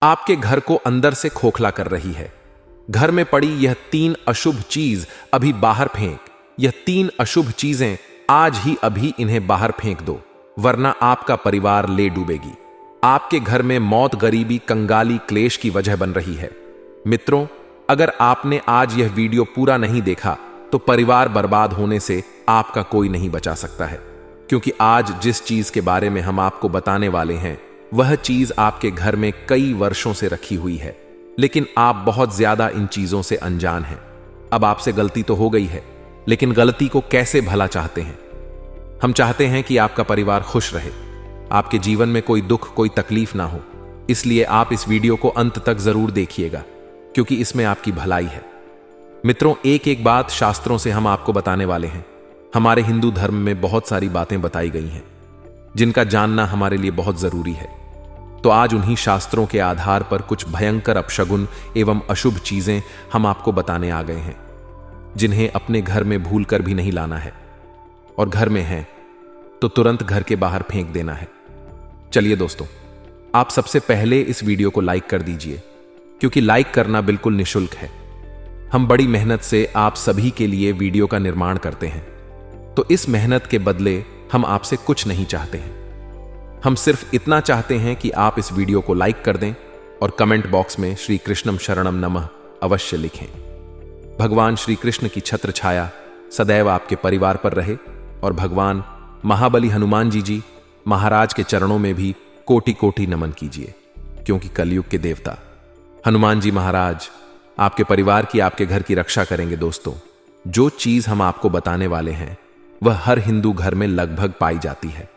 आपके घर को अंदर से खोखला कर रही है। घर में पड़ी यह 3 अशुभ चीज अभी बाहर फेंक। यह 3 अशुभ चीजें आज ही अभी इन्हें बाहर फेंक दो, वरना आपका परिवार ले डूबेगी। आपके घर में मौत, गरीबी, कंगाली, क्लेश की वजह बन रही है। मित्रों, अगर आपने आज यह वीडियो पूरा नहीं देखा तो परिवार बर्बाद होने से आपका कोई नहीं बचा सकता है, क्योंकि आज जिस चीज के बारे में हम आपको बताने वाले हैं वह चीज आपके घर में कई वर्षों से रखी हुई है, लेकिन आप बहुत ज्यादा इन चीजों से अनजान हैं। अब आपसे गलती तो हो गई है, लेकिन गलती को कैसे भला चाहते हैं? हम चाहते हैं कि आपका परिवार खुश रहे, आपके जीवन में कोई दुख, कोई तकलीफ ना हो। इसलिए आप इस वीडियो को अंत तक जरूर देखिएगा, क्योंकि इसमें आपकी भलाई है। मित्रों, एक एक बात शास्त्रों से हम आपको बताने वाले हैं। हमारे हिंदू धर्म में बहुत सारी बातें बताई गई हैं जिनका जानना हमारे लिए बहुत जरूरी है। तो आज उन्हीं शास्त्रों के आधार पर कुछ भयंकर अपशगुन एवं अशुभ चीजें हम आपको बताने आ गए हैं, जिन्हें अपने घर में भूल कर भी नहीं लाना है, और घर में हैं तो तुरंत घर के बाहर फेंक देना है। चलिए दोस्तों, आप सबसे पहले इस वीडियो को लाइक कर दीजिए, क्योंकि लाइक करना बिल्कुल निशुल्क है। हम बड़ी मेहनत से आप सभी के लिए वीडियो का निर्माण करते हैं, तो इस मेहनत के बदले हम आपसे कुछ नहीं चाहते हैं। हम सिर्फ इतना चाहते हैं कि आप इस वीडियो को लाइक कर दें और कमेंट बॉक्स में श्री कृष्णम शरणम नमः अवश्य लिखें। भगवान श्री कृष्ण की छत्र छाया सदैव आपके परिवार पर रहे, और भगवान महाबली हनुमान जी महाराज के चरणों में भी कोटि कोटि नमन कीजिए, क्योंकि कलयुग के देवता हनुमान जी महाराज आपके परिवार की, आपके घर की रक्षा करेंगे। दोस्तों, जो चीज हम आपको बताने वाले हैं वह हर हिंदू घर में लगभग पाई जाती है,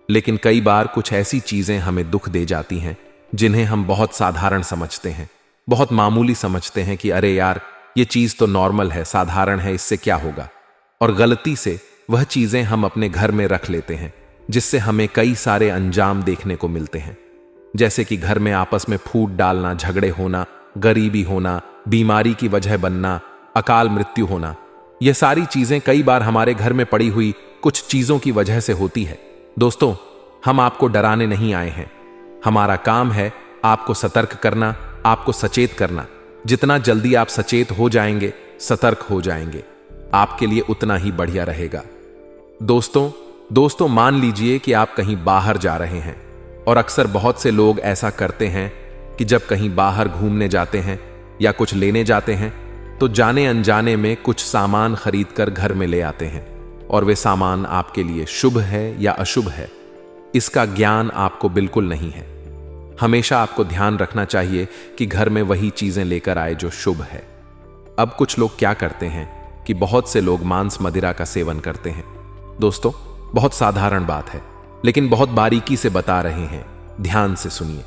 लेकिन कई बार कुछ ऐसी चीजें हमें दुख दे जाती हैं जिन्हें हम बहुत साधारण समझते हैं, बहुत मामूली समझते हैं कि अरे यार, ये चीज तो नॉर्मल है, साधारण है, इससे क्या होगा। और गलती से वह चीजें हम अपने घर में रख लेते हैं, जिससे हमें कई सारे अंजाम देखने को मिलते हैं, जैसे कि घर में आपस में फूट डालना, झगड़े होना, गरीबी होना, बीमारी की वजह बनना, अकाल मृत्यु होना। यह सारी चीजें कई बार हमारे घर में पड़ी हुई कुछ चीजों की वजह से होती है। दोस्तों, हम आपको डराने नहीं आए हैं। हमारा काम है आपको सतर्क करना, आपको सचेत करना। जितना जल्दी आप सचेत हो जाएंगे, सतर्क हो जाएंगे, आपके लिए उतना ही बढ़िया रहेगा। दोस्तों, मान लीजिए कि आप कहीं बाहर जा रहे हैं, और अक्सर बहुत से लोग ऐसा करते हैं कि जब कहीं बाहर घूमने जाते हैं या कुछ लेने जाते हैं तो जाने अनजाने में कुछ सामान खरीद कर घर में ले आते हैं, और वे सामान आपके लिए शुभ है या अशुभ है, इसका ज्ञान आपको बिल्कुल नहीं है। हमेशा आपको ध्यान रखना चाहिए कि घर में वही चीजें लेकर आए जो शुभ है। अब कुछ लोग क्या करते हैं कि बहुत से लोग मांस मदिरा का सेवन करते हैं। दोस्तों, बहुत साधारण बात है, लेकिन बहुत बारीकी से बता रहे हैं। ध्यान से सुनिए,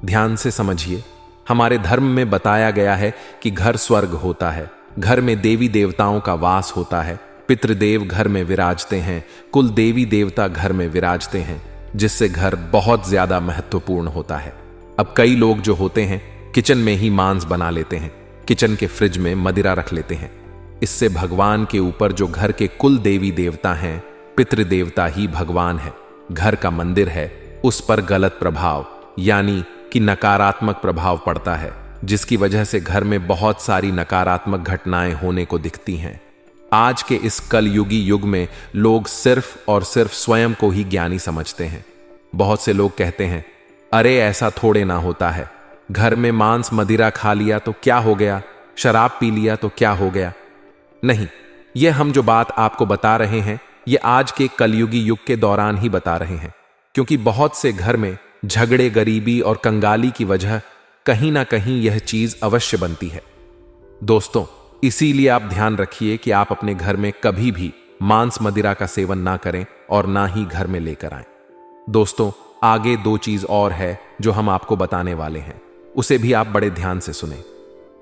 ध्यान से समझिए। हमारे धर्म में बताया गया है कि घर स्वर्ग होता है, घर में देवी देवताओं का वास होता है, पितृदेव घर में विराजते हैं, कुल देवी देवता घर में विराजते हैं, जिससे घर बहुत ज्यादा महत्वपूर्ण होता है। अब कई लोग जो होते हैं किचन में ही मांस बना लेते हैं, किचन के फ्रिज में मदिरा रख लेते हैं। इससे भगवान के ऊपर जो घर के कुल देवी देवता हैं, पितृदेवता ही भगवान है, घर का मंदिर है, उस पर गलत प्रभाव यानी कि नकारात्मक प्रभाव पड़ता है, जिसकी वजह से घर में बहुत सारी नकारात्मक घटनाएं होने को दिखती हैं। आज के इस कलयुगी युग में लोग सिर्फ और सिर्फ स्वयं को ही ज्ञानी समझते हैं। बहुत से लोग कहते हैं, अरे ऐसा थोड़े ना होता है, घर में मांस मदिरा खा लिया तो क्या हो गया, शराब पी लिया तो क्या हो गया। नहीं, यह हम जो बात आपको बता रहे हैं ये आज के कलयुगी युग के दौरान ही बता रहे हैं, क्योंकि बहुत से घर में झगड़े, गरीबी और कंगाली की वजह कहीं ना कहीं यह चीज अवश्य बनती है। दोस्तों, इसीलिए आप ध्यान रखिए कि आप अपने घर में कभी भी मांस मदिरा का सेवन ना करें और ना ही घर में लेकर आएं। दोस्तों, आगे 2 चीज और है जो हम आपको बताने वाले हैं, उसे भी आप बड़े ध्यान से सुने।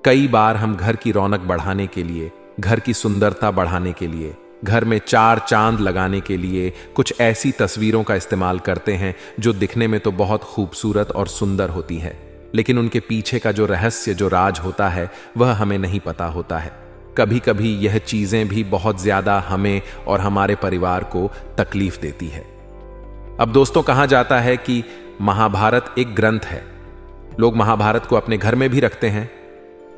कई बार हम घर की रौनक बढ़ाने के लिए, घर की सुंदरता बढ़ाने के लिए, घर में 4 चांद लगाने के लिए कुछ ऐसी तस्वीरों का इस्तेमाल करते हैं जो दिखने में तो बहुत खूबसूरत और सुंदर होती है, लेकिन उनके पीछे का जो रहस्य, जो राज होता है, वह हमें नहीं पता होता है। कभी कभी यह चीजें भी बहुत ज्यादा हमें और हमारे परिवार को तकलीफ देती है। अब दोस्तों, कहा जाता है कि महाभारत एक ग्रंथ है, लोग महाभारत को अपने घर में भी रखते हैं,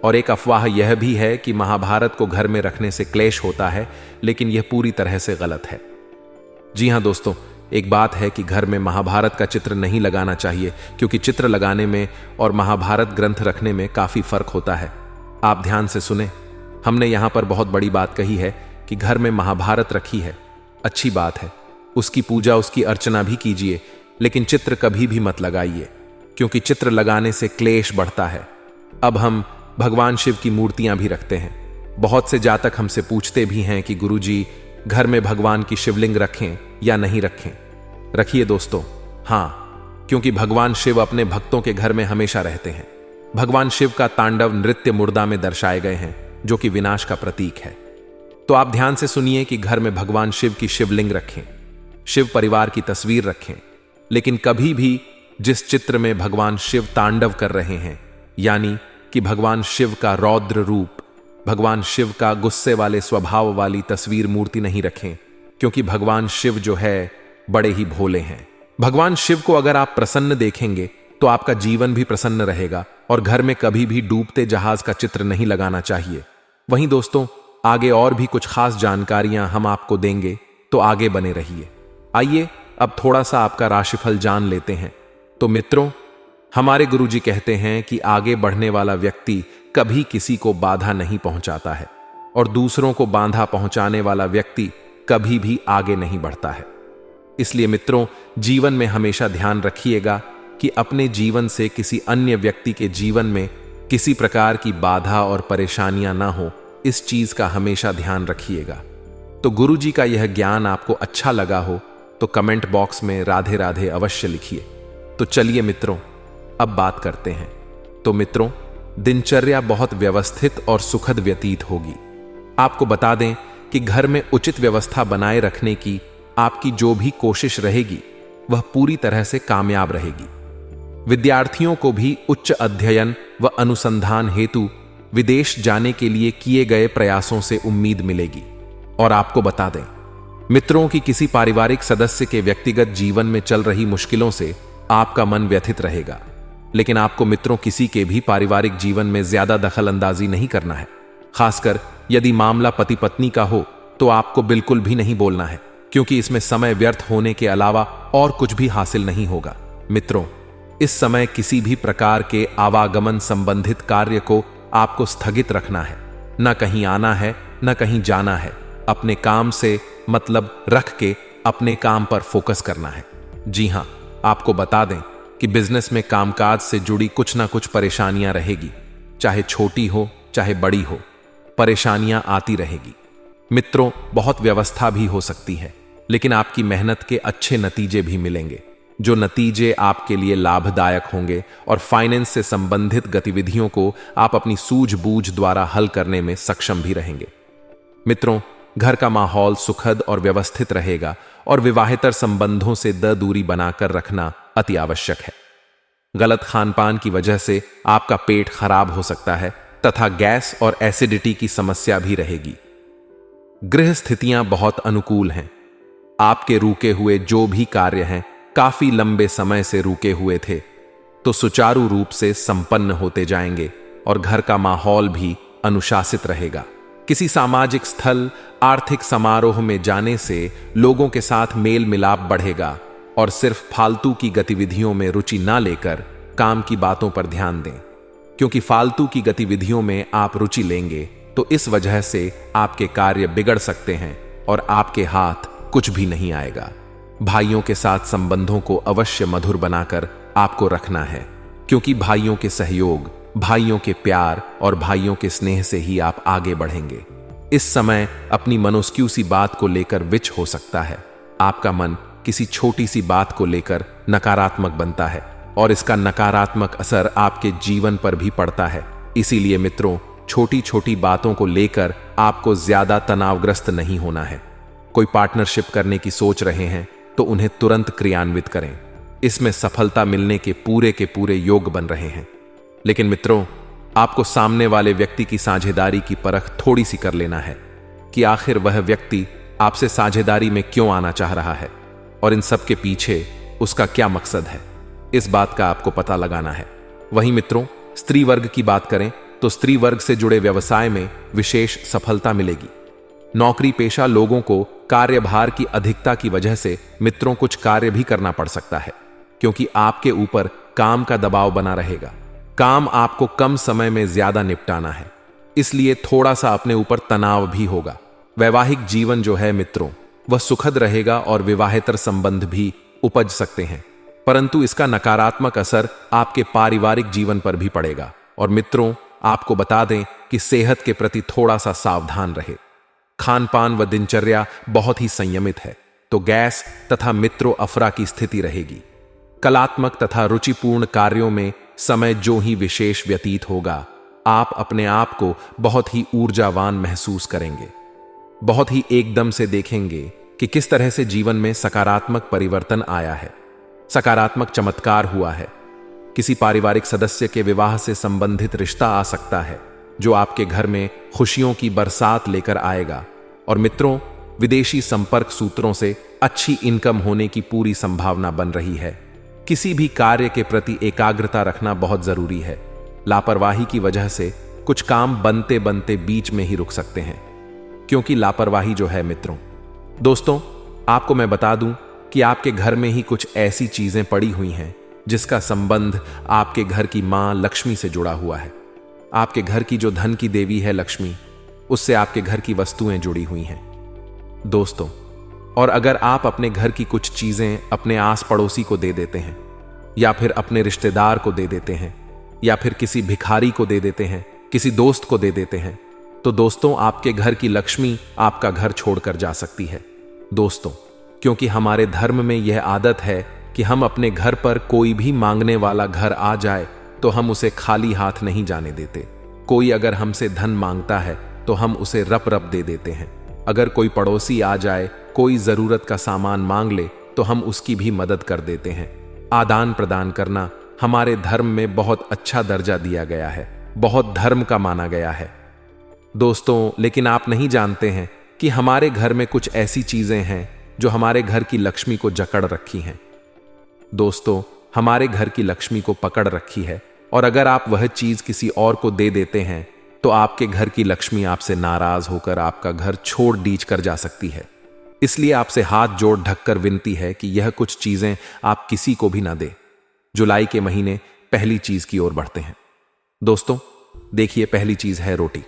और एक अफवाह यह भी है कि महाभारत को घर में रखने से क्लेश होता है, लेकिन यह पूरी तरह से गलत है। जी हां दोस्तों, एक बात है कि घर में महाभारत का चित्र नहीं लगाना चाहिए, क्योंकि चित्र लगाने में और महाभारत ग्रंथ रखने में काफी फर्क होता है। आप ध्यान से सुने, हमने यहां पर बहुत बड़ी बात कही है कि घर में महाभारत रखी है, अच्छी बात है, उसकी पूजा उसकी अर्चना भी कीजिए, लेकिन चित्र कभी भी मत लगाइए, क्योंकि चित्र लगाने से क्लेश बढ़ता है। अब हम भगवान शिव की मूर्तियां भी रखते हैं। बहुत से जातक हमसे पूछते भी हैं कि गुरुजी, घर में भगवान की शिवलिंग रखें या नहीं रखें। रखिए दोस्तों, हां, क्योंकि भगवान शिव अपने भक्तों के घर में हमेशा रहते हैं। भगवान शिव का तांडव नृत्य मुर्दा में दर्शाए गए हैं, जो कि विनाश का प्रतीक है। तो आप ध्यान से सुनिए कि घर में भगवान शिव की शिवलिंग रखें, शिव परिवार की तस्वीर रखें, लेकिन कभी भी जिस चित्र में भगवान शिव तांडव कर रहे हैं, यानी कि भगवान शिव का रौद्र रूप, भगवान शिव का गुस्से वाले स्वभाव वाली तस्वीर मूर्ति नहीं रखें, क्योंकि भगवान शिव जो है बड़े ही भोले हैं। भगवान शिव को अगर आप प्रसन्न देखेंगे तो आपका जीवन भी प्रसन्न रहेगा, और घर में कभी भी डूबते जहाज का चित्र नहीं लगाना चाहिए। वहीं दोस्तों, आगे और भी कुछ खास जानकारियां हम आपको देंगे, तो आगे बने रहिए। आइए अब थोड़ा सा आपका राशिफल जान लेते हैं। तो मित्रों, हमारे गुरुजी कहते हैं कि आगे बढ़ने वाला व्यक्ति कभी किसी को बाधा नहीं पहुंचाता है, और दूसरों को बाधा पहुंचाने वाला व्यक्ति कभी भी आगे नहीं बढ़ता है। इसलिए मित्रों, जीवन में हमेशा ध्यान रखिएगा कि अपने जीवन से किसी अन्य व्यक्ति के जीवन में किसी प्रकार की बाधा और परेशानियां ना हो, इस चीज का हमेशा ध्यान रखिएगा। तो गुरुजी का यह ज्ञान आपको अच्छा लगा हो तो कमेंट बॉक्स में राधे राधे अवश्य लिखिए। तो चलिए मित्रों, अब बात करते हैं। तो मित्रों, दिनचर्या बहुत व्यवस्थित और सुखद व्यतीत होगी। आपको बता दें कि घर में उचित व्यवस्था बनाए रखने की आपकी जो भी कोशिश रहेगी, वह पूरी तरह से कामयाब रहेगी। विद्यार्थियों को भी उच्च अध्ययन व अनुसंधान हेतु विदेश जाने के लिए किए गए प्रयासों से उम्मीद मिलेगी। और आपको बता दें मित्रों कि किसी पारिवारिक सदस्य के व्यक्तिगत जीवन में चल रही मुश्किलों से आपका मन व्यथित रहेगा, लेकिन आपको मित्रों किसी के भी पारिवारिक जीवन में ज्यादा दखल अंदाजी नहीं करना है। खासकर यदि मामला पति पत्नी का हो तो आपको बिल्कुल भी नहीं बोलना है, क्योंकि इसमें समय व्यर्थ होने के अलावा और कुछ भी हासिल नहीं होगा। मित्रों, इस समय किसी भी प्रकार के आवागमन संबंधित कार्य को आपको स्थगित रखना है। न कहीं आना है, न कहीं जाना है। अपने काम से मतलब रख के अपने काम पर फोकस करना है। जी हां, आपको बता दें कि बिजनेस में कामकाज से जुड़ी कुछ ना कुछ परेशानियां रहेगी, चाहे छोटी हो चाहे बड़ी हो, परेशानियां आती रहेगी। मित्रों, बहुत व्यवस्था भी हो सकती है, लेकिन आपकी मेहनत के अच्छे नतीजे भी मिलेंगे, जो नतीजे आपके लिए लाभदायक होंगे, और फाइनेंस से संबंधित गतिविधियों को आप अपनी सूझबूझ द्वारा हल करने में सक्षम भी रहेंगे। मित्रों, घर का माहौल सुखद और व्यवस्थित रहेगा, और विवाहेतर संबंधों से दूरी बनाकर रखना अति आवश्यक है। गलत खानपान की वजह से आपका पेट खराब हो सकता है तथा गैस और एसिडिटी की समस्या भी रहेगी। गृह स्थितियां बहुत अनुकूल हैं। आपके रुके हुए जो भी कार्य हैं, काफी लंबे समय से रुके हुए थे, तो सुचारू रूप से संपन्न होते जाएंगे, और घर का माहौल भी अनुशासित रहेगा। किसी सामाजिक स्थल, आर्थिक समारोह में जाने से लोगों के साथ मेल मिलाप बढ़ेगा, और सिर्फ फालतू की गतिविधियों में रुचि ना लेकर काम की बातों पर ध्यान दें, क्योंकि फालतू की गतिविधियों में आप रुचि लेंगे तो इस वजह से आपके कार्य बिगड़ सकते हैं और आपके हाथ कुछ भी नहीं आएगा। भाइयों के साथ संबंधों को अवश्य मधुर बनाकर आपको रखना है, क्योंकि भाइयों के सहयोग, भाइयों के प्यार और भाइयों के स्नेह से ही आप आगे बढ़ेंगे। इस समय अपनी मनोस्क्यू सी बात को लेकर विच हो सकता है। आपका मन किसी छोटी सी बात को लेकर नकारात्मक बनता है, और इसका नकारात्मक असर आपके जीवन पर भी पड़ता है। इसीलिए मित्रों, छोटी छोटी बातों को लेकर आपको ज्यादा तनावग्रस्त नहीं होना है। कोई पार्टनरशिप करने की सोच रहे हैं तो उन्हें तुरंत क्रियान्वित करें। इसमें सफलता मिलने के पूरे योग बन रहे हैं। लेकिन मित्रों, आपको सामने वाले व्यक्ति की साझेदारी की परख थोड़ी सी कर लेना है कि आखिर वह व्यक्ति आपसे साझेदारी में क्यों आना चाह रहा है, और इन सब के पीछे उसका क्या मकसद है। इस बात का आपको पता लगाना है। वहीं मित्रों, स्त्री वर्ग की बात करें तो स्त्री वर्ग से जुड़े व्यवसाय में विशेष सफलता मिलेगी। नौकरी पेशा लोगों को कार्यभार की अधिकता की वजह से मित्रों कुछ कार्य भी करना पड़ सकता है, क्योंकि आपके ऊपर काम का दबाव बना रहेगा। काम आपको कम समय में ज्यादा निपटाना है, इसलिए थोड़ा सा अपने ऊपर तनाव भी होगा। वैवाहिक जीवन जो है मित्रों, वह सुखद रहेगा और विवाहेतर संबंध भी उपज सकते हैं, परंतु इसका नकारात्मक असर आपके पारिवारिक जीवन पर भी पड़ेगा। और मित्रों, आपको बता दें कि सेहत के प्रति थोड़ा सा सावधान रहे। खान पान व दिनचर्या बहुत ही संयमित है, तो गैस तथा मित्रों अफरा की स्थिति रहेगी। कलात्मक तथा रुचिपूर्ण कार्यों में समय जो ही विशेष व्यतीत होगा, आप अपने आप को बहुत ही ऊर्जावान महसूस करेंगे। बहुत ही एकदम से देखेंगे कि किस तरह से जीवन में सकारात्मक परिवर्तन आया है, सकारात्मक चमत्कार हुआ है। किसी पारिवारिक सदस्य के विवाह से संबंधित रिश्ता आ सकता है, जो आपके घर में खुशियों की बरसात लेकर आएगा। और मित्रों, विदेशी संपर्क सूत्रों से अच्छी इनकम होने की पूरी संभावना बन रही है। किसी भी कार्य के प्रति एकाग्रता रखना बहुत जरूरी है। लापरवाही की वजह से कुछ काम बनते बनते बीच में ही रुक सकते हैं, क्योंकि लापरवाही जो है मित्रों। दोस्तों, आपको मैं बता दूं कि आपके घर में ही कुछ ऐसी चीजें पड़ी हुई हैं जिसका संबंध आपके घर की मां लक्ष्मी से जुड़ा हुआ है। आपके घर की जो धन की देवी है लक्ष्मी, उससे आपके घर की वस्तुएं जुड़ी हुई हैं दोस्तों। और अगर आप अपने घर की कुछ चीजें अपने आस पड़ोसी को दे देते हैं, या फिर अपने रिश्तेदार को दे देते हैं, या फिर किसी भिखारी को दे देते हैं, किसी दोस्त को दे देते हैं, तो दोस्तों आपके घर की लक्ष्मी आपका घर छोड़कर जा सकती है दोस्तों। क्योंकि हमारे धर्म में यह आदत है कि हम अपने घर पर कोई भी मांगने वाला घर आ जाए तो हम उसे खाली हाथ नहीं जाने देते। कोई अगर हमसे धन मांगता है तो हम उसे रप रप दे देते हैं। अगर कोई पड़ोसी आ जाए, कोई जरूरत का सामान मांग ले, तो हम उसकी भी मदद कर देते हैं। आदान प्रदान करना हमारे धर्म में बहुत अच्छा दर्जा दिया गया है, बहुत धर्म का माना गया है दोस्तों। लेकिन आप नहीं जानते हैं कि हमारे घर में कुछ ऐसी चीजें हैं जो हमारे घर की लक्ष्मी को जकड़ रखी हैं दोस्तों। हमारे घर की लक्ष्मी को पकड़ रखी है, और अगर आप वह चीज किसी और को दे देते हैं तो आपके घर की लक्ष्मी आपसे नाराज होकर आपका घर छोड़ डीच कर जा सकती है। इसलिए आपसे हाथ जोड़ ढककर विनती है कि यह कुछ चीजें आप किसी को भी ना दे। जुलाई के महीने पहली चीज की ओर बढ़ते हैं दोस्तों। देखिए, पहली चीज है रोटी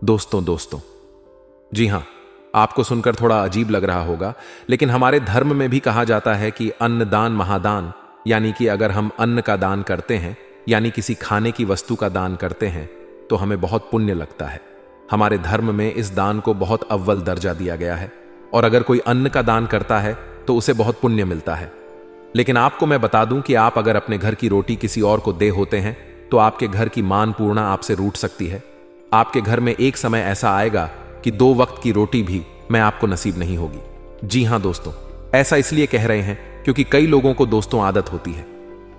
दोस्तों। जी हां, आपको सुनकर थोड़ा अजीब लग रहा होगा, लेकिन हमारे धर्म में भी कहा जाता है कि अन्नदान महादान, यानी कि अगर हम अन्न का दान करते हैं, यानी किसी खाने की वस्तु का दान करते हैं, तो हमें बहुत पुण्य लगता है। हमारे धर्म में इस दान को बहुत अव्वल दर्जा दिया गया है, और अगर कोई अन्न का दान करता है तो उसे बहुत पुण्य मिलता है। लेकिन आपको मैं बता दूं कि आप अगर अपने घर की रोटी किसी और को दे होते हैं तो आपके घर की मानपूर्णा आपसे रूठ सकती है। आपके घर में एक समय ऐसा आएगा कि 2 वक्त की रोटी भी मैं आपको नसीब नहीं होगी। जी हां दोस्तों, ऐसा इसलिए कह रहे हैं क्योंकि कई लोगों को दोस्तों आदत होती है,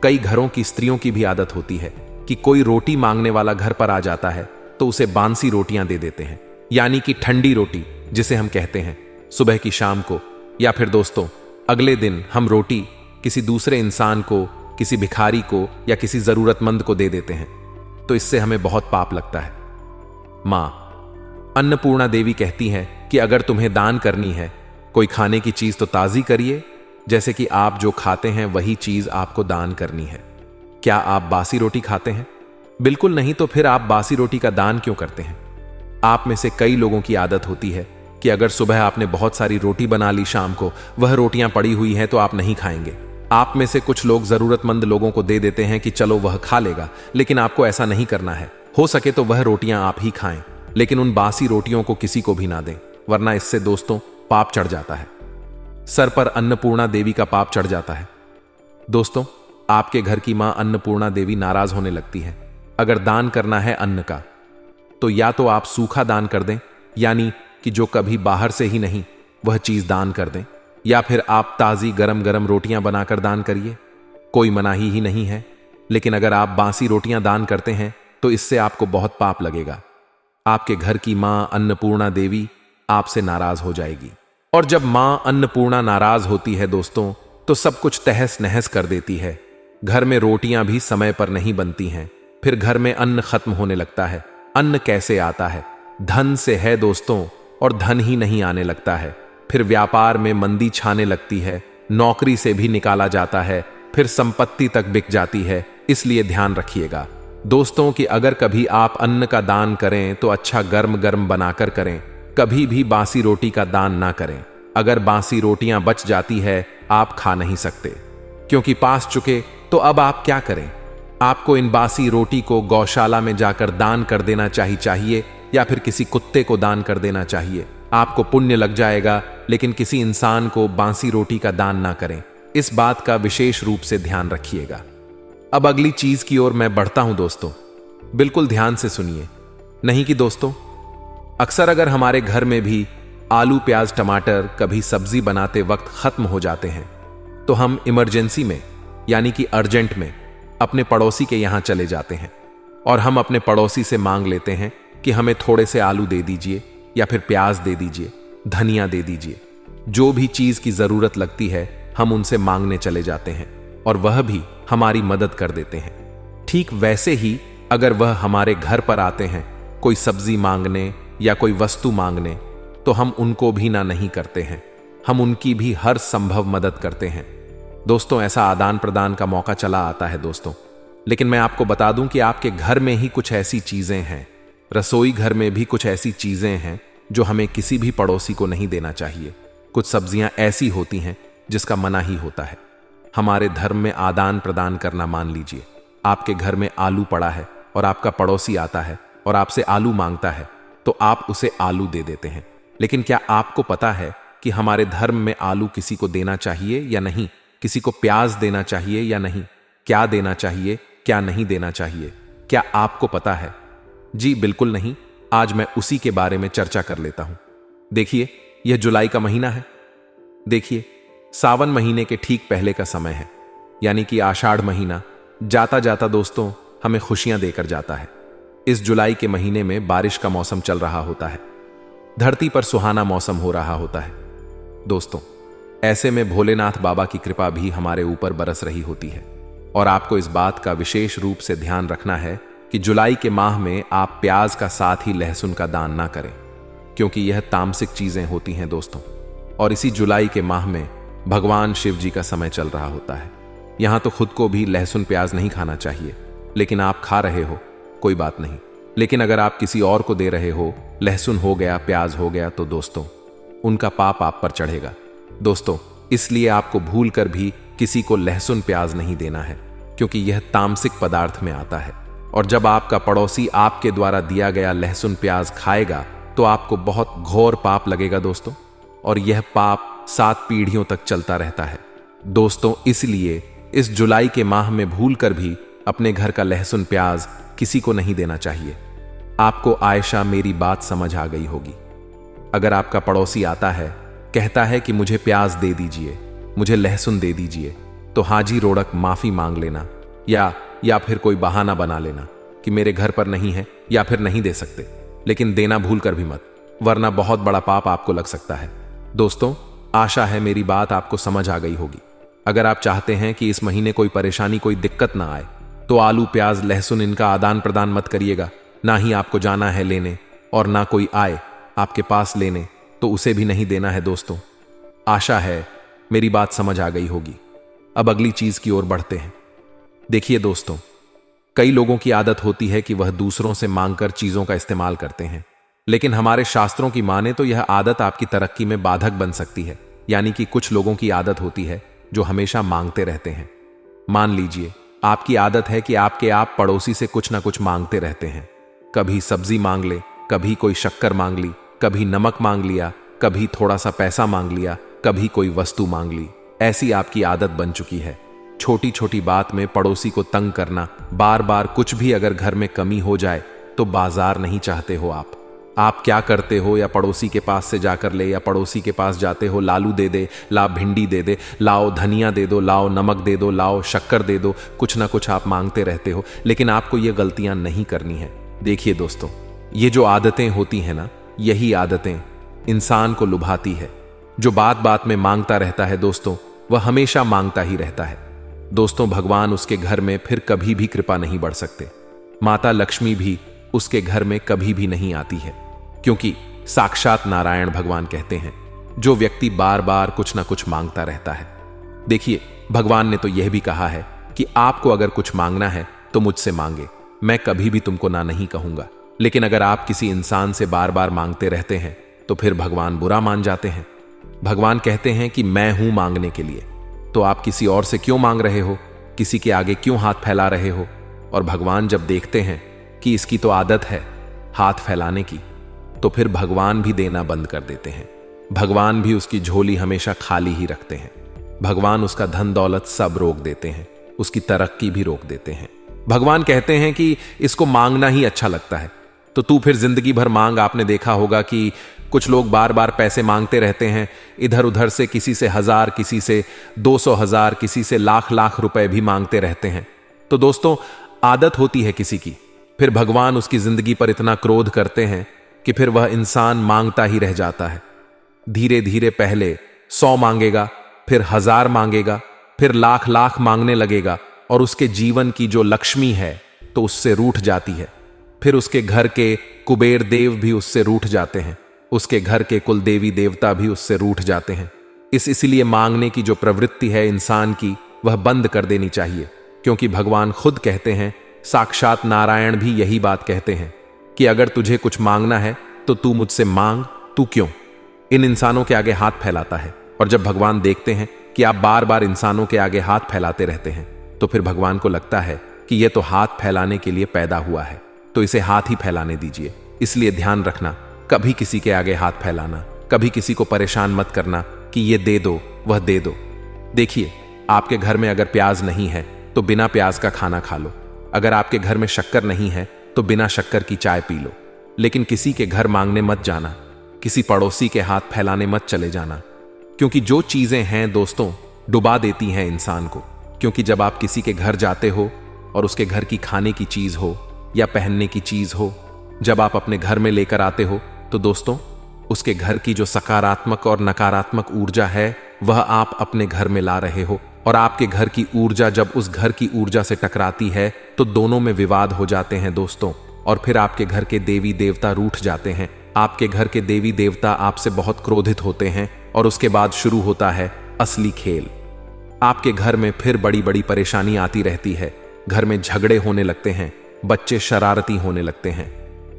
कई घरों की स्त्रियों की भी आदत होती है कि कोई रोटी मांगने वाला घर पर आ जाता है तो उसे बांसी रोटियां दे देते हैं, यानी कि ठंडी रोटी जिसे हम कहते हैं, सुबह की शाम को, या फिर दोस्तों अगले दिन हम रोटी किसी दूसरे इंसान को, किसी भिखारी को या किसी जरूरतमंद को दे देते हैं। तो इससे हमें बहुत पाप लगता है। मां अन्नपूर्णा देवी कहती हैं कि अगर तुम्हें दान करनी है कोई खाने की चीज तो ताजी करिए, जैसे कि आप जो खाते हैं वही चीज आपको दान करनी है। क्या आप बासी रोटी खाते हैं? बिल्कुल नहीं। तो फिर आप बासी रोटी का दान क्यों करते हैं? आप में से कई लोगों की आदत होती है कि अगर सुबह आपने बहुत सारी रोटी बना ली, शाम को वह रोटियां पड़ी हुई हैं तो आप नहीं खाएंगे। आप में से कुछ लोग जरूरतमंद लोगों को दे देते हैं कि चलो वह खा लेगा, लेकिन आपको ऐसा नहीं करना है। हो सके तो वह रोटियां आप ही खाएं, लेकिन उन बासी रोटियों को किसी को भी ना दें, वरना इससे दोस्तों पाप चढ़ जाता है। सर पर अन्नपूर्णा देवी का पाप चढ़ जाता है। दोस्तों, आपके घर की मां अन्नपूर्णा देवी नाराज होने लगती है। अगर दान करना है अन्न का, तो या तो आप सूखा दान कर दें, यानी कि जो कभी बाहर से ही नहीं वह चीज दान कर दें, या फिर आप ताजी गरम गरम रोटियां बनाकर दान करिए, कोई मनाही ही नहीं है। लेकिन अगर आप बासी रोटियां दान करते हैं तो इससे आपको बहुत पाप लगेगा। आपके घर की मां अन्नपूर्णा देवी आपसे नाराज हो जाएगी, और जब मां अन्नपूर्णा नाराज होती है दोस्तों, तो सब कुछ तहस नहस कर देती है। घर में रोटियां भी समय पर नहीं बनती हैं, फिर घर में अन्न खत्म होने लगता है। अन्न कैसे आता है? धन से है दोस्तों, और धन ही नहीं आने लगता है। फिर व्यापार में मंदी छाने लगती है, नौकरी से भी निकाला जाता है, फिर संपत्ति तक बिक जाती है। इसलिए ध्यान रखिएगा दोस्तों कि अगर कभी आप अन्न का दान करें तो अच्छा गर्म गर्म बनाकर करें। कभी भी बासी रोटी का दान ना करें। अगर बासी रोटियां बच जाती है, आप खा नहीं सकते, क्योंकि पास चुके तो अब आप क्या करें? आपको इन बासी रोटी को गौशाला में जाकर दान कर देना चाहिए, या फिर किसी कुत्ते को दान कर देना चाहिए। आपको पुण्य लग जाएगा, लेकिन किसी इंसान को बासी रोटी का दान ना करें। इस बात का विशेष रूप से ध्यान रखिएगा। अब अगली चीज की ओर मैं बढ़ता हूं दोस्तों, बिल्कुल ध्यान से सुनिए। नहीं कि दोस्तों, अक्सर अगर हमारे घर में भी आलू प्याज टमाटर कभी सब्जी बनाते वक्त खत्म हो जाते हैं, तो हम इमरजेंसी में यानी कि अर्जेंट में अपने पड़ोसी के यहां चले जाते हैं और हम अपने पड़ोसी से मांग लेते हैं कि हमें थोड़े से आलू दे दीजिए, या फिर प्याज दे दीजिए, धनिया दे दीजिए। जो भी चीज की जरूरत लगती है हम उनसे मांगने चले जाते हैं और वह भी हमारी मदद कर देते हैं। ठीक वैसे ही अगर वह हमारे घर पर आते हैं कोई सब्जी मांगने या कोई वस्तु मांगने, तो हम उनको भी ना नहीं करते हैं, हम उनकी भी हर संभव मदद करते हैं। दोस्तों, ऐसा आदान प्रदान का मौका चला आता है दोस्तों। लेकिन मैं आपको बता दूं कि आपके घर में ही कुछ ऐसी चीजें हैं, रसोई घर में भी कुछ ऐसी चीजें हैं जो हमें किसी भी पड़ोसी को नहीं देना चाहिए। कुछ सब्जियां ऐसी होती हैं जिसका मना ही होता है। हमारे धर्म में आदान प्रदान करना, मान लीजिए आपके घर में आलू पड़ा है और आपका पड़ोसी आता है और आपसे आलू मांगता है, तो आप उसे आलू दे देते हैं। लेकिन क्या आपको पता है कि हमारे धर्म में आलू किसी को देना चाहिए या नहीं? किसी को प्याज देना चाहिए या नहीं? क्या देना चाहिए, क्या नहीं देना चाहिए? क्या आपको पता है? जी बिल्कुल नहीं। आज मैं उसी के बारे में चर्चा कर लेता हूं। देखिए, यह जुलाई का महीना है। देखिए, सावन महीने के ठीक पहले का समय है, यानी कि आषाढ़ महीना जाता जाता दोस्तों हमें खुशियां देकर जाता है। इस जुलाई के महीने में बारिश का मौसम चल रहा होता है, धरती पर सुहाना मौसम हो रहा होता है दोस्तों। ऐसे में भोलेनाथ बाबा की कृपा भी हमारे ऊपर बरस रही होती है। और आपको इस बात का विशेष रूप से ध्यान रखना है कि जुलाई के माह में आप प्याज का साथ ही लहसुन का दान ना करें, क्योंकि यह तामसिक चीजें होती हैं दोस्तों। और इसी जुलाई के माह में भगवान शिव जी का समय चल रहा होता है। यहां तो खुद को भी लहसुन प्याज नहीं खाना चाहिए, लेकिन आप खा रहे हो, कोई बात नहीं। लेकिन अगर आप किसी और को दे रहे हो, लहसुन हो गया, प्याज हो गया, तो दोस्तों उनका पाप आप पर चढ़ेगा दोस्तों। इसलिए आपको भूल कर भी किसी को लहसुन प्याज नहीं देना है, क्योंकि यह तामसिक पदार्थ में आता है। और जब आपका पड़ोसी आपके द्वारा दिया गया लहसुन प्याज खाएगा, तो आपको बहुत घोर पाप लगेगा दोस्तों, और यह पाप 7 पीढ़ियों तक चलता रहता है दोस्तों। इसलिए इस जुलाई के माह में भूल कर भी अपने घर का लहसुन प्याज किसी को नहीं देना चाहिए। आपको आयशा मेरी बात समझ आ गई होगी। अगर आपका पड़ोसी आता है, कहता है कि मुझे प्याज दे दीजिए, मुझे लहसुन दे दीजिए, तो हाजी रोड़क माफी मांग लेना, या फिर कोई बहाना बना लेना कि मेरे घर पर नहीं है या फिर नहीं दे सकते। लेकिन देना भूल कर भी मत, वरना बहुत बड़ा पाप आपको लग सकता है दोस्तों। आशा है मेरी बात आपको समझ आ गई होगी। अगर आप चाहते हैं कि इस महीने कोई परेशानी, कोई दिक्कत ना आए, तो आलू प्याज लहसुन इनका आदान प्रदान मत करिएगा। ना ही आपको जाना है लेने, और ना कोई आए आपके पास लेने, तो उसे भी नहीं देना है दोस्तों। आशा है मेरी बात समझ आ गई होगी। अब अगली चीज की ओर बढ़ते हैं। देखिए दोस्तों, कई लोगों की आदत होती है कि वह दूसरों से मांगकर चीजों का इस्तेमाल करते हैं, लेकिन हमारे शास्त्रों की माने तो यह आदत आपकी तरक्की में बाधक बन सकती है। यानी कि कुछ लोगों की आदत होती है जो हमेशा मांगते रहते हैं। मान लीजिए आपकी आदत है कि आप पड़ोसी से कुछ ना कुछ मांगते रहते हैं। कभी सब्जी मांग ले, कभी कोई शक्कर मांग ली, कभी नमक मांग लिया, कभी थोड़ा सा पैसा मांग लिया, कभी कोई वस्तु मांग ली। ऐसी आपकी आदत बन चुकी है। छोटी छोटी बात में पड़ोसी को तंग करना, बार बार कुछ भी अगर घर में कमी हो जाए तो बाजार नहीं चाहते हो आप क्या करते हो? या पड़ोसी के पास से जाकर ले, या पड़ोसी के पास जाते हो, लालू दे दे, ला भिंडी दे दे, लाओ धनिया दे दो, लाओ नमक दे दो, लाओ शक्कर दे दो, कुछ ना कुछ आप मांगते रहते हो। लेकिन आपको ये गलतियां नहीं करनी है। देखिए दोस्तों, ये जो आदतें होती हैं ना, यही आदतें इंसान को लुभाती है। जो बात बात में मांगता रहता है दोस्तों, वह हमेशा मांगता ही रहता है। दोस्तों, भगवान उसके घर में फिर कभी भी कृपा नहीं बढ़ सकते। माता लक्ष्मी भी उसके घर में कभी भी नहीं आती है, क्योंकि साक्षात नारायण भगवान कहते हैं, जो व्यक्ति बार बार कुछ ना कुछ मांगता रहता है। देखिए, भगवान ने तो यह भी कहा है कि आपको अगर कुछ मांगना है तो मुझसे मांगे, मैं कभी भी तुमको ना नहीं कहूंगा। लेकिन अगर आप किसी इंसान से बार बार मांगते रहते हैं तो फिर भगवान बुरा मान जाते हैं। भगवान कहते हैं कि मैं हूं मांगने के लिए, तो आप किसी और से क्यों मांग रहे हो, किसी के आगे क्यों हाथ फैला रहे हो। और भगवान जब देखते हैं कि इसकी तो आदत है हाथ फैलाने की, तो फिर भगवान भी देना बंद कर देते हैं। भगवान भी उसकी झोली हमेशा खाली ही रखते हैं। भगवान उसका धन दौलत सब रोक देते हैं, उसकी तरक्की भी रोक देते हैं। भगवान कहते हैं कि इसको मांगना ही अच्छा लगता है, तो तू फिर जिंदगी भर मांग। आपने देखा होगा कि कुछ लोग बार बार पैसे मांगते रहते हैं, इधर उधर से, किसी से 1000, किसी से 200,000, किसी से लाख लाख रुपए भी मांगते रहते हैं। तो दोस्तों, आदत होती है किसी की, फिर भगवान उसकी जिंदगी पर इतना क्रोध करते हैं कि फिर वह इंसान मांगता ही रह जाता है। धीरे धीरे पहले 100 मांगेगा, फिर 1000 मांगेगा, फिर लाख लाख मांगने लगेगा, और उसके जीवन की जो लक्ष्मी है तो उससे रूठ जाती है। फिर उसके घर के कुबेर देव भी उससे रूठ जाते हैं, उसके घर के कुल देवी देवता भी उससे रूठ जाते हैं। इसलिए मांगने की जो प्रवृत्ति है इंसान की, वह बंद कर देनी चाहिए, क्योंकि भगवान खुद कहते हैं, साक्षात नारायण भी यही बात कहते हैं कि अगर तुझे कुछ मांगना है तो तू मुझसे मांग, तू क्यों इन इंसानों के आगे हाथ फैलाता है। और जब भगवान देखते हैं कि आप बार बार इंसानों के आगे हाथ फैलाते रहते हैं, तो फिर भगवान को लगता है कि यह तो हाथ फैलाने के लिए पैदा हुआ है, तो इसे हाथ ही फैलाने दीजिए। इसलिए ध्यान रखना, कभी किसी के आगे हाथ फैलाना, कभी किसी को परेशान मत करना कि ये दे दो, वह दे दो। देखिए, आपके घर में अगर प्याज नहीं है तो बिना प्याज का खाना खा लो। अगर आपके घर में शक्कर नहीं है तो बिना शक्कर की चाय पी लो। लेकिन किसी के घर मांगने मत जाना, किसी पड़ोसी के हाथ फैलाने मत चले जाना, क्योंकि जो चीजें हैं दोस्तों, डुबा देती हैं इंसान को। क्योंकि जब आप किसी के घर जाते हो और उसके घर की खाने की चीज हो या पहनने की चीज हो, जब आप अपने घर में लेकर आते हो, तो दोस्तों, उसके घर की जो सकारात्मक और नकारात्मक ऊर्जा है वह आप अपने घर में ला रहे हो। और आपके घर की ऊर्जा जब उस घर की ऊर्जा से टकराती है तो दोनों में विवाद हो जाते हैं दोस्तों, और फिर आपके घर के देवी देवता रूठ जाते हैं। आपके घर के देवी देवता आपसे बहुत क्रोधित होते हैं, और उसके बाद शुरू होता है असली खेल। आपके घर में फिर बड़ी बड़ी परेशानी आती रहती है, घर में झगड़े होने लगते हैं, बच्चे शरारती होने लगते हैं,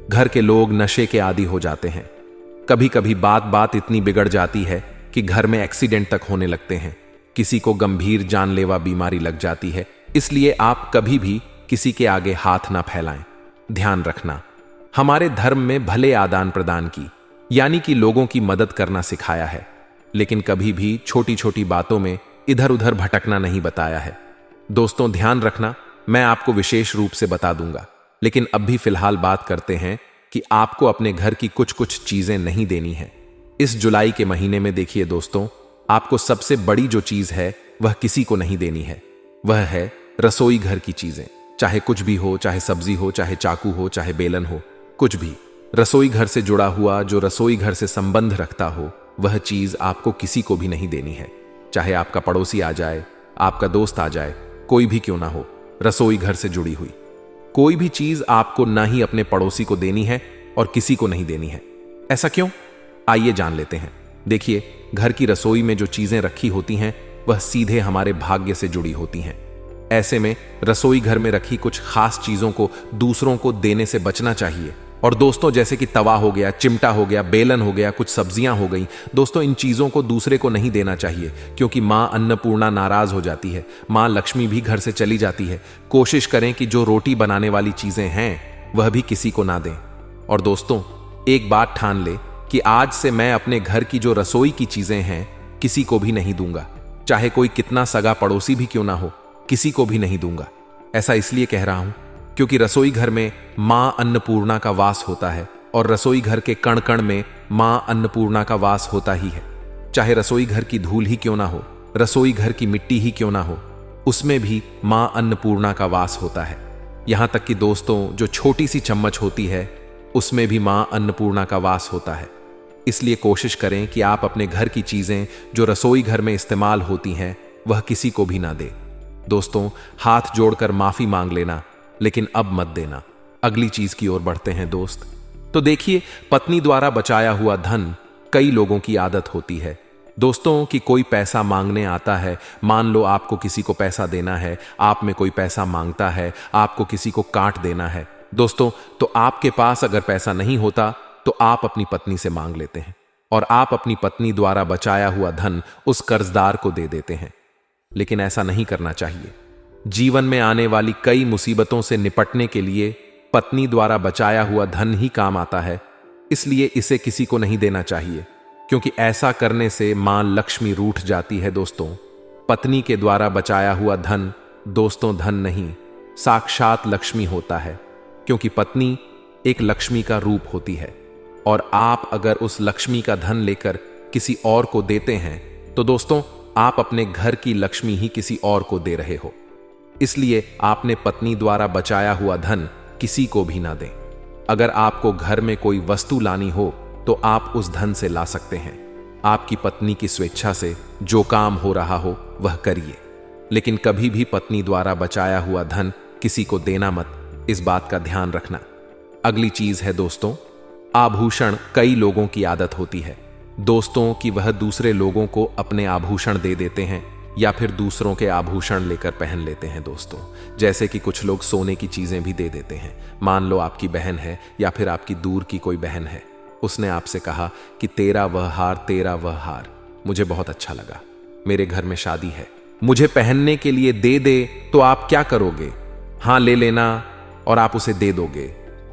घर के लोग नशे के आदी हो जाते हैं। कभी कभी बात बात इतनी बिगड़ जाती है कि घर में एक्सीडेंट तक होने लगते हैं, किसी को गंभीर जानलेवा बीमारी लग जाती है। इसलिए आप कभी भी किसी के आगे हाथ ना फैलाएं। ध्यान रखना, हमारे धर्म में भले आदान प्रदान की, यानी कि लोगों की मदद करना सिखाया है, लेकिन कभी भी छोटी छोटी बातों में इधर उधर भटकना नहीं बताया है। दोस्तों, ध्यान रखना, मैं आपको विशेष रूप से बता दूंगा, लेकिन अब भी फिलहाल बात करते हैं कि आपको अपने घर की कुछ कुछ चीजें नहीं देनी है। इस जुलाई के महीने में देखिए दोस्तों, आपको सबसे बड़ी जो चीज है वह किसी को नहीं देनी है, वह है रसोई घर की चीजें। चाहे कुछ भी हो, चाहे सब्जी हो, चाहे चाकू हो, चाहे बेलन हो, कुछ भी रसोई घर से जुड़ा हुआ, जो रसोई घर से संबंध रखता हो, वह चीज आपको किसी को भी नहीं देनी है। चाहे आपका पड़ोसी आ जाए, आपका दोस्त आ जाए, कोई भी क्यों ना हो, रसोई घर से जुड़ी हुई कोई भी चीज आपको ना ही अपने पड़ोसी को देनी है और किसी को नहीं देनी है। ऐसा क्यों? आइए जान लेते हैं। देखिए, घर की रसोई में जो चीजें रखी होती हैं वह सीधे हमारे भाग्य से जुड़ी होती हैं। ऐसे में रसोई घर में रखी कुछ खास चीजों को दूसरों को देने से बचना चाहिए। और दोस्तों, जैसे कि तवा हो गया, चिमटा हो गया, बेलन हो गया, कुछ सब्जियां हो गई, दोस्तों इन चीजों को दूसरे को नहीं देना चाहिए, क्योंकि मां अन्नपूर्णा नाराज हो जाती है, मां लक्ष्मी भी घर से चली जाती है। कोशिश करें कि जो रोटी बनाने वाली चीजें हैं वह भी किसी को ना दें। और दोस्तों, एक बात ठान ले कि आज से मैं अपने घर की जो रसोई की चीजें हैं किसी को भी नहीं दूंगा, चाहे कोई कितना सगा पड़ोसी भी क्यों ना हो, किसी को भी नहीं दूंगा। ऐसा इसलिए कह रहा हूं क्योंकि रसोई घर में मां अन्नपूर्णा का वास होता है, और रसोई घर के कण कण में मां अन्नपूर्णा का वास होता ही है। चाहे रसोई घर की धूल ही क्यों ना हो, रसोई घर की मिट्टी ही क्यों ना हो, उसमें भी मां अन्नपूर्णा का वास होता है। यहां तक कि दोस्तों, जो छोटी सी चम्मच होती है उसमें भी मां अन्नपूर्णा का वास होता है। इसलिए कोशिश करें कि आप अपने घर की चीजें जो रसोई घर में इस्तेमाल होती हैं वह किसी को भी ना दें। दोस्तों, हाथ जोड़कर माफी मांग लेना, लेकिन अब मत देना। अगली चीज की ओर बढ़ते हैं दोस्त। तो देखिए, पत्नी द्वारा बचाया हुआ धन कई लोगों की आदत होती है दोस्तों कि कोई पैसा मांगने आता है। मान लो आपको किसी को पैसा देना है, आप में कोई पैसा मांगता है, आपको किसी को काट देना है दोस्तों, तो आपके पास अगर पैसा नहीं होता तो आप अपनी पत्नी से मांग लेते हैं और आप अपनी पत्नी द्वारा बचाया हुआ धन उस कर्जदार को दे देते हैं। लेकिन ऐसा नहीं करना चाहिए। जीवन में आने वाली कई मुसीबतों से निपटने के लिए पत्नी द्वारा बचाया हुआ धन ही काम आता है, इसलिए इसे किसी को नहीं देना चाहिए, क्योंकि ऐसा करने से मां लक्ष्मी रूठ जाती है दोस्तों। पत्नी के द्वारा बचाया हुआ धन दोस्तों धन नहीं, साक्षात लक्ष्मी होता है, क्योंकि पत्नी एक लक्ष्मी का रूप होती है। और आप अगर उस लक्ष्मी का धन लेकर किसी और को देते हैं तो दोस्तों आप अपने घर की लक्ष्मी ही किसी और को दे रहे हो। इसलिए आपने पत्नी द्वारा बचाया हुआ धन किसी को भी ना दें। अगर आपको घर में कोई वस्तु लानी हो तो आप उस धन से ला सकते हैं। आपकी पत्नी की स्वेच्छा से जो काम हो रहा हो वह करिए, लेकिन कभी भी पत्नी द्वारा बचाया हुआ धन किसी को देना मत, इस बात का ध्यान रखना। अगली चीज है दोस्तों, आभूषण। कई लोगों की आदत होती है दोस्तों कि वह दूसरे लोगों को अपने आभूषण दे देते हैं या फिर दूसरों के आभूषण लेकर पहन लेते हैं दोस्तों। जैसे कि कुछ लोग सोने की चीजें भी दे देते हैं। मान लो आपकी बहन है या फिर आपकी दूर की कोई बहन है, उसने आपसे कहा कि तेरा वह हार मुझे बहुत अच्छा लगा, मेरे घर में शादी है, मुझे पहनने के लिए दे दे, तो आप क्या करोगे? हाँ, ले लेना और आप उसे दे दोगे,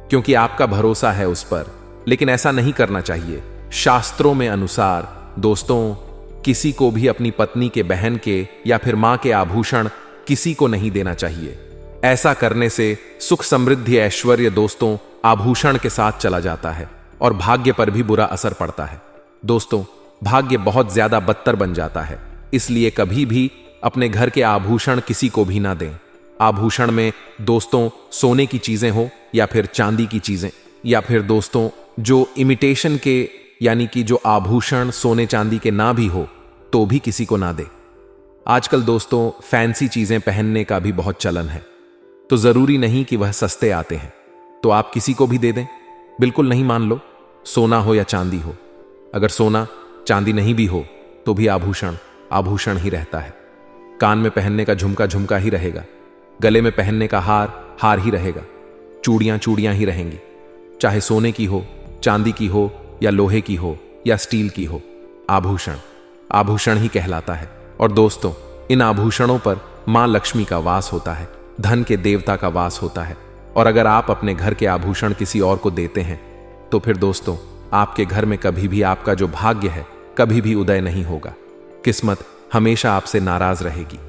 क्योंकि आपका भरोसा है उस पर। लेकिन ऐसा नहीं करना चाहिए। शास्त्रों में अनुसार दोस्तों किसी को भी अपनी पत्नी के, बहन के या फिर मां के आभूषण किसी को नहीं देना चाहिए। ऐसा करने से सुख, समृद्धि, ऐश्वर्य दोस्तों आभूषण के साथ चला जाता है और भाग्य पर भी बुरा असर पड़ता है दोस्तों। भाग्य बहुत ज्यादा बदतर बन जाता है। इसलिए कभी भी अपने घर के आभूषण किसी को भी ना दें। आभूषण में दोस्तों सोने की चीजें हो या फिर चांदी की चीजें, या फिर दोस्तों जो इमिटेशन के, यानी कि जो आभूषण सोने चांदी के ना भी हो तो भी किसी को ना दे। आजकल दोस्तों फैंसी चीजें पहनने का भी बहुत चलन है, तो जरूरी नहीं कि वह सस्ते आते हैं तो आप किसी को भी दे दें। बिल्कुल नहीं। मान लो सोना हो या चांदी हो, अगर सोना चांदी नहीं भी हो तो भी आभूषण ही रहता है। कान में पहनने का झुमका ही रहेगा, गले में पहनने का हार ही रहेगा, चूड़ियां ही रहेंगी, चाहे सोने की हो, चांदी की हो या लोहे की हो या स्टील की हो। आभूषण ही कहलाता है। और दोस्तों इन आभूषणों पर मां लक्ष्मी का वास होता है, धन के देवता का वास होता है। और अगर आप अपने घर के आभूषण किसी और को देते हैं तो फिर दोस्तों आपके घर में कभी भी आपका जो भाग्य है कभी भी उदय नहीं होगा। किस्मत हमेशा आपसे नाराज रहेगी।